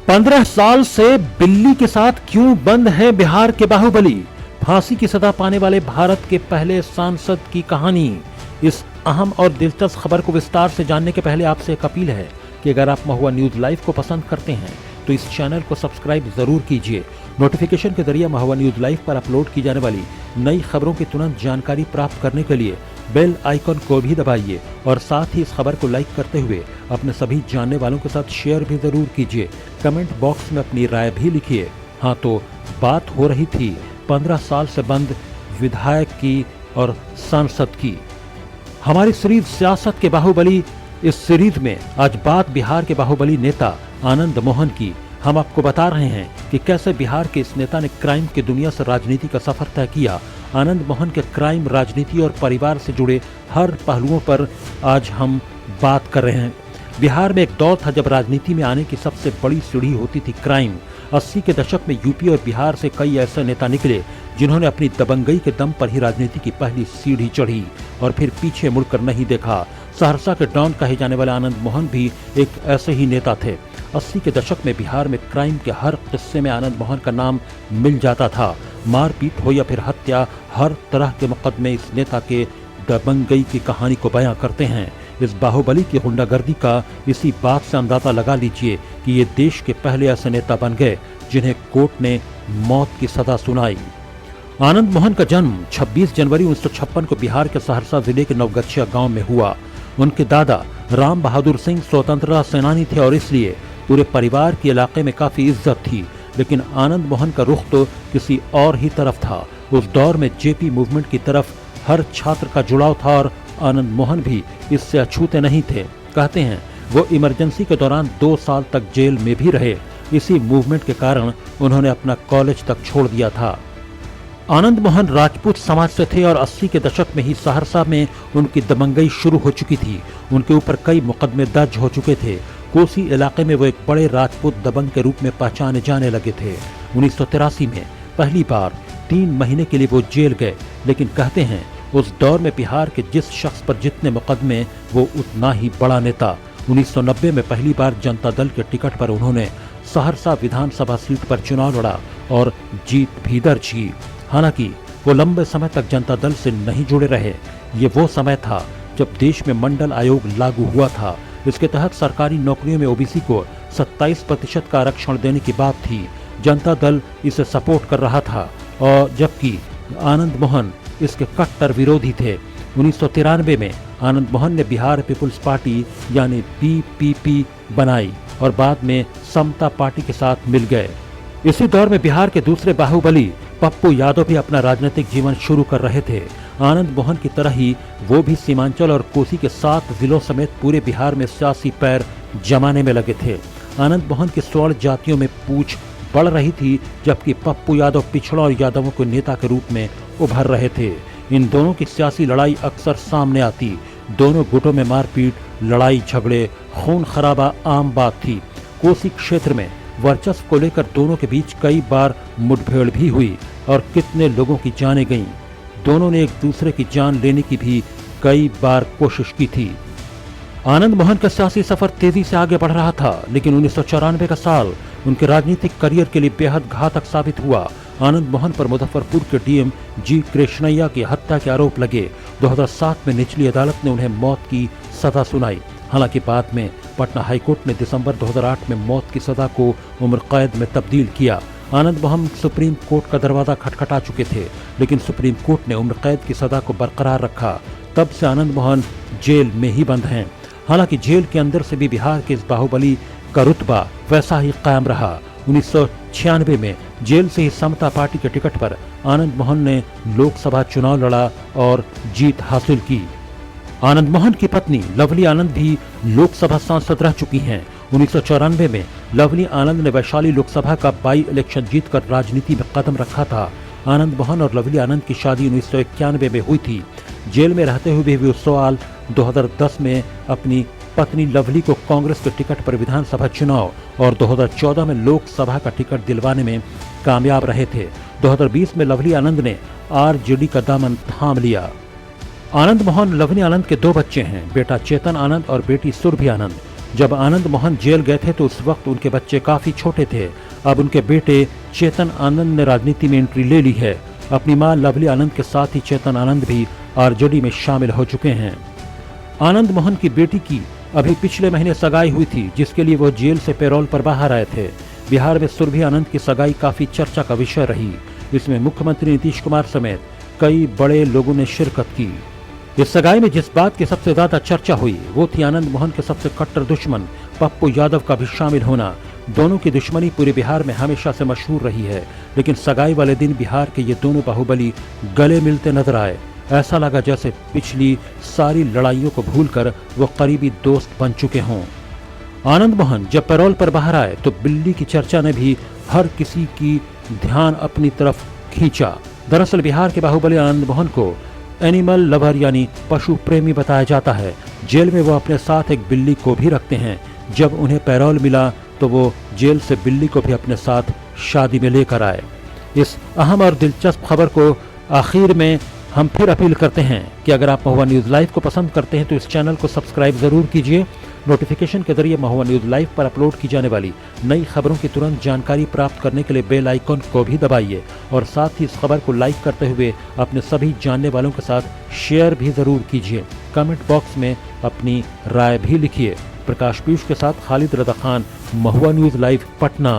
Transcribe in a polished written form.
15 साल से बिल्ली के साथ क्यों बंद है बिहार के बाहुबली? फांसी की सजा पाने वाले भारत के पहले सांसद की कहानी। इस अहम और दिलचस्प खबर को विस्तार से जानने के पहले आपसे एक अपील है कि अगर आप महुआ न्यूज लाइव को पसंद करते हैं तो इस चैनल को सब्सक्राइब जरूर कीजिए। नोटिफिकेशन के जरिए महुआ न्यूज लाइव पर अपलोड की जाने वाली नई खबरों की तुरंत जानकारी प्राप्त करने के लिए बेल आइकन को भी दबाइए और साथ ही इस खबर को लाइक करते हुए अपने सभी जानने वालों के साथ शेयर भी जरूर कीजिए। कमेंट बॉक्स में अपनी राय भी लिखिए। हाँ, तो बात हो रही थी 15 साल से बंद विधायक की और सांसद की। हमारी सीरीज सियासत के बाहुबली, इस सीरीज में आज बात बिहार के बाहुबली नेता आनंद मोहन की। हम आपको बता रहे हैं कि कैसे बिहार के इस नेता ने क्राइम की दुनिया से राजनीति का सफर तय किया। आनंद मोहन के क्राइम, राजनीति और परिवार से जुड़े हर पहलुओं पर आज हम बात कर रहे हैं। बिहार में एक दौर था जब राजनीति में आने की सबसे बड़ी सीढ़ी होती थी क्राइम। 80 के दशक में यूपी और बिहार से कई ऐसे नेता निकले जिन्होंने अपनी दबंगई के दम पर ही राजनीति की पहली सीढ़ी चढ़ी और फिर पीछे मुड़कर नहीं देखा। सहरसा के डॉन कहे जाने वाले आनंद मोहन भी एक ऐसे ही नेता थे। 80 के दशक में बिहार में क्राइम के हर किस्से में आनंद मोहन का नाम मिल जाता था। मारपीट हो या फिर हत्या, हर तरह के मुकदमे इस नेता के दबंगई की कहानी को बयां करते हैं। इस बाहुबली की गुंडागर्दी का इसी बात से अंदाजा लगा लीजिए कि ये देश के पहले ऐसे नेता बन गए जिन्हें कोर्ट ने मौत की सजा सुनाई। आनंद मोहन का जन्म 26 जनवरी 1956 को बिहार के सहरसा जिले के नवगछिया गांव में हुआ। उनके दादा राम बहादुर सिंह स्वतंत्रता सेनानी थे और इसलिए पूरे परिवार के इलाके में काफी इज्जत थी। लेकिन आनंद मोहन का रुख तो किसी और ही तरफ था। उस दौर में जेपी मूवमेंट की तरफ हर छात्र का जुड़ाव था और आनंद मोहन भी इससे अछूते नहीं थे। कहते हैं वो इमरजेंसी के दौरान 2 साल तक जेल में भी रहे। इसी मूवमेंट के कारण उन्होंने अपना कॉलेज तक छोड़ दिया था। आनंद मोहन राजपूत समाज से थे और 80 के दशक में ही सहरसा में उनकी दबंगई शुरू हो चुकी थी। उनके ऊपर कई मुकदमे दर्ज हो चुके थे। कोसी इलाके में वो एक बड़े राजपूत दबंग के रूप में पहचाने जाने लगे थे। 1983 में पहली बार 3 महीने के लिए वो जेल गए, लेकिन कहते हैं उस दौर में बिहार के जिस शख्स पर जितने मुकदमे वो उतना ही बड़ा नेता। 1990 में पहली बार जनता दल के टिकट पर उन्होंने सहरसा विधानसभा सीट पर चुनाव लड़ा और जीत भी दर्ज की। हालांकि वो लंबे समय तक जनता दल से नहीं जुड़े रहे। ये वो समय था जब देश में मंडल आयोग लागू हुआ था। इसके तहत सरकारी नौकरियों में ओबीसी को 27% का आरक्षण देने की बात थी। जनता दल इसे सपोर्ट कर रहा था और जबकि आनंद मोहन इसके कट्टर विरोधी थे। 1993 में आनंद मोहन ने बिहार पीपुल्स पार्टी यानी बीपीपी बनाई और बाद में समता पार्टी के साथ मिल गए। इसी दौर में बिहार के दूसरे बाहुबली पप्पू यादव भी अपना राजनीतिक जीवन शुरू कर रहे थे। आनंद मोहन की तरह ही वो भी सीमांचल और कोसी के 7 जिलों समेत पूरे बिहार में सियासी पैर जमाने में लगे थे। आनंद मोहन की 16 जातियों में पूछ बढ़ रही थी, जबकि पप्पू यादव पिछड़ों और यादवों को नेता के रूप में उभर रहे थे। इन दोनों की सियासी लड़ाई अक्सर सामने आती। दोनों गुटों में मारपीट, लड़ाई झगड़े, खून खराबा आम बात थी। कोसी क्षेत्र में वर्चस्व को लेकर दोनों के बीच कई बार मुठभेड़ भी हुई और कितने लोगों की जानें गईं। दोनों ने एक दूसरे की जान लेने की भी कई बार कोशिश की थी। आनंद मोहन का सियासी सफर तेजी से आगे बढ़ रहा था, लेकिन 1994 का साल उनके राजनीतिक करियर के लिए बेहद घातक साबित हुआ। आनंद मोहन पर मुजफ्फरपुर के डीएम जी कृष्णैया की हत्या के आरोप लगे। 2007 में निचली अदालत ने उन्हें मौत की सजा सुनाई। हालांकि बाद में पटना हाईकोर्ट ने दिसंबर 2008 में मौत की सजा को उम्र कैद में तब्दील किया। आनंद मोहन सुप्रीम कोर्ट का दरवाजा खटखटा चुके थे, लेकिन सुप्रीम कोर्ट ने उम्र कैद की सजा को बरकरार रखा। तब से आनंद मोहन जेल में ही बंद हैं। हालांकि जेल के अंदर से भी बिहार के इस बाहुबली का रुतबा वैसा ही कायम रहा। 1996 में जेल से ही समता पार्टी के टिकट पर आनंद मोहन ने लोकसभा चुनाव लड़ा और जीत हासिल की। आनंद मोहन की पत्नी लवली आनंद भी लोकसभा सांसद रह चुकी हैं। 1994 में लवली आनंद ने वैशाली लोकसभा का बाई इलेक्शन जीतकर राजनीति में कदम रखा था। आनंद मोहन और लवली आनंद की शादी 1991 में हुई थी। जेल में रहते हुए भी साल 2010 में अपनी पत्नी लवली को कांग्रेस के टिकट पर विधानसभा चुनाव और 2014 में लोकसभा का टिकट दिलवाने में कामयाब रहे थे। 2020 में लवली आनंद ने आरजेडी का दामन थाम लिया। आनंद मोहन लवली आनंद के 2 बच्चे हैं, बेटा चेतन आनंद और बेटी सुरभि आनंद। जब आनंद मोहन जेल गए थे तो उस वक्त उनके बच्चे काफी छोटे थे। अब उनके बेटे चेतन आनंद ने राजनीति में एंट्री ले ली है। अपनी मां लवली आनंद के साथ ही चेतन आनंद भी आरजेडी में शामिल हो चुके हैं। आनंद मोहन की बेटी की अभी पिछले महीने सगाई हुई थी, जिसके लिए वो जेल से पैरोल पर बाहर आए थे। बिहार में सुरभि आनंद की सगाई काफी चर्चा का विषय रही। इसमें मुख्यमंत्री नीतीश कुमार समेत कई बड़े लोगों ने शिरकत की। इस सगाई में जिस बात की सबसे ज्यादा चर्चा हुई वो थी आनंद मोहन के सबसे कट्टर दुश्मन पप्पू यादव का भी शामिल होना। दोनों की दुश्मनी पूरे बिहार में हमेशा से मशहूर रही है, लेकिन सगाई वाले दिन बिहार के ये दोनों बाहुबली गले मिलते नजर आए। ऐसा लगा जैसे पिछली सारी लड़ाइयों को भूलकर वो करीबी दोस्त बन चुके हों। आनंद मोहन जब पैरोल पर बाहर आए तो बिल्ली की चर्चा ने भी हर किसी की ध्यान अपनी तरफ खींचा। दरअसल बिहार के बाहुबली आनंद मोहन को एनिमल लवर यानी पशु प्रेमी बताया जाता है। जेल में वो अपने साथ एक बिल्ली को भी रखते हैं। जब उन्हें पैरोल मिला तो वो जेल से बिल्ली को भी अपने साथ शादी में लेकर आए। इस अहम और दिलचस्प खबर को आखिर में हम फिर अपील करते हैं कि अगर आप महुआ न्यूज़ लाइव को पसंद करते हैं तो इस चैनल को सब्सक्राइब जरूर कीजिए। नोटिफिकेशन के जरिए महुआ न्यूज़ लाइव पर अपलोड की जाने वाली नई खबरों की तुरंत जानकारी प्राप्त करने के लिए बेल आइकन को भी दबाइए और साथ ही इस खबर को लाइक करते हुए अपने सभी जानने वालों के साथ शेयर भी जरूर कीजिए। कमेंट बॉक्स में अपनी राय भी लिखिए। प्रकाश पीयूष के साथ खालिद रज़ा खान, महुआ न्यूज़ लाइव, पटना।